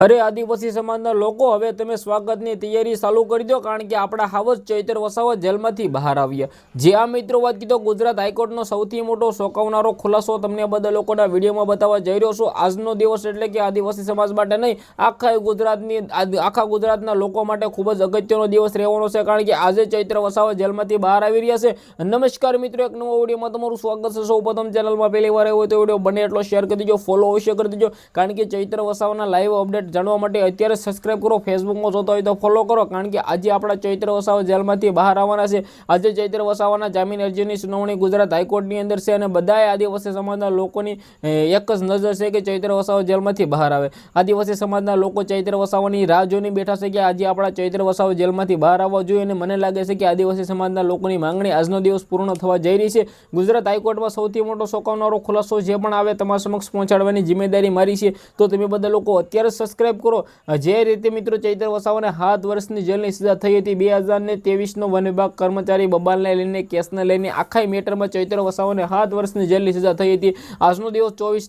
अरे आदिवासी समाजना लोको हवे तमे स्वागतनी तैयारी चालू करी दो कारण के आपड़ा हावज चैतर वसावा जेलमांथी बहार आव्या। जे आ मित्रों वात कीधो गुजरात हाईकोर्टनो सौथी मोटो शोकावनारो खुलासो तमने बधा लोकोना विडियोमां बताववा जई रह्यो छुं। आजनो दिवस एटले के आदिवासी समाज माटे नहीं आखा गुजरातना लोको माटे खूब ज अगत्यनो दिवस रहेवानो छे कारण के आजे चैत्र वसावा जेलमांथी बहार आवी रह्या छे। नमस्कार मित्रों, एक नवा विडियोमां तमारुं स्वागत छे। सौप्रथम चेनलमां पहेली वार आव्यो तो विडियो बने एटलो शेर करी दीजो, फॉलो अवश्य करी दीजो कारण के चैत्र वसावाना लाइव अपडेट जाणवा माटे अत्यारे सब्सक्राइब करो। फेसबुक में जोता होय तो फॉलो करो कारण के आज आपड़ा चैत्र वसावा जेलमांथी बहार आववाना छे। आज चैत्र वसावाना जामीन अरजीनी सुनावणी गुजरात हाईकोर्टनी अंदर छे अने बधाए आदिवासी समाजना लोकोनी एक ज नजर छे के चैत्र वसावा जेलमांथी बहार आवे। आदिवासी समाजना लोको चैत्र वसावानी राह जोईने बेठा छे के आज आपड़ा चैत्र वसावा जेलमांथी बहार आववा जोईए अने मने लागे छे के आदिवासी समाजना लोकोनी मांगणी आजनो दिवस पूर्ण थवा जई रही छे। गुजरात हाईकोर्टमां सौथी मोटो शोकावनारो खुलासो जे पण आवे तमारा समक्ष पहोंचाडवानी जिम्मेदारी मारी छे। तो तमे बधा लोको अत्यारे सब्सक्राइब करो। जे रीते मित्रों चैत्र वसावाने 7 वर्षनी जेलनी सजा थई हती 2023 नो वन विभाग कर्मचारी बबालने लईने केसने लईने आखा मेटरमां चैत्र वसावाने 7 वर्षनी जेलनी सजा थई हती। आजनो दिवस 24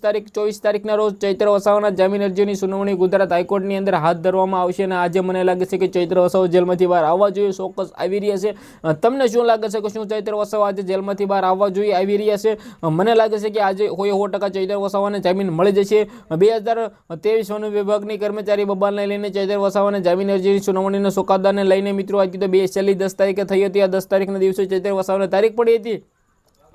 तारीखना रोज चैत्र वसावाना जामीन अरजीनी सुनावणी गुजरात हाईकोर्टनी अंदर हाथ धरवामां आवशे अने आज मने लागे छे के चैत्र वसावा जेलमांथी बहार आववा जोईए। ચોક્કસ આવી રહ્યા છે। તમને શું લાગે છે કે શું ચૈત્ર વસાવા આજે જેલમાંથી બહાર આવવા જોઈએ, આવી રહ્યા છે? મને લાગે છે કે આજે 100% ચૈત્ર વસાવાને જામીન મળી જશે। 2023 वन विभागની कर्मचारी बबालने लईने चैत्र वसावाने जामीन अरजीनी सुनावणीना चुकादाने लईने मित्रों आज तो 10 तारीखे थई हती। आ 10 तारीखना दिवसे चैत्र वसावाने तारीख पड़ी हती,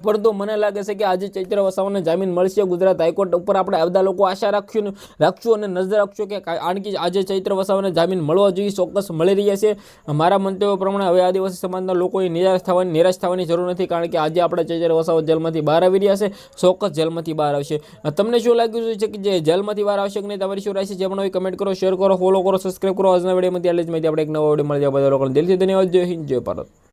परंतु मने लागे छे के आज चैत्र वसावाने जामीन मळशे। गुजरात हाईकोर्ट पर आपणे बधा लोको आशा राखशुं अने नजर राखशुं के कारण के आज चैत्र वसावाने जामीन मळवा जोईए, ચોક્કસ मळी रह्या छे। मारा मंतव्य प्रमाणे हवे आदिवासी समाजना लोकोए निराश थवानी जरूर नथी कारण के आज आपणे चैत्र वसावा जेलमांथी बहार आवी रह्या छे। ચોક્કસ जेलमांथी बहार आवशे। तमने शुं लाग्युं छे के जे जेलमांथी बहार आवशे के नहीं? तमारी शुं राय छे? जे पण होय कमेंट करो, शेर करो, फॉलो करो, सब्सक्राइब करो। आजना विडियोमांथी आटली ज माहिती। આપણે એક નવા વિડિયો મળી જાય। બધા લોકોને દિલથી ધન્યવાદ। જય હિન્દ, જય ભારત।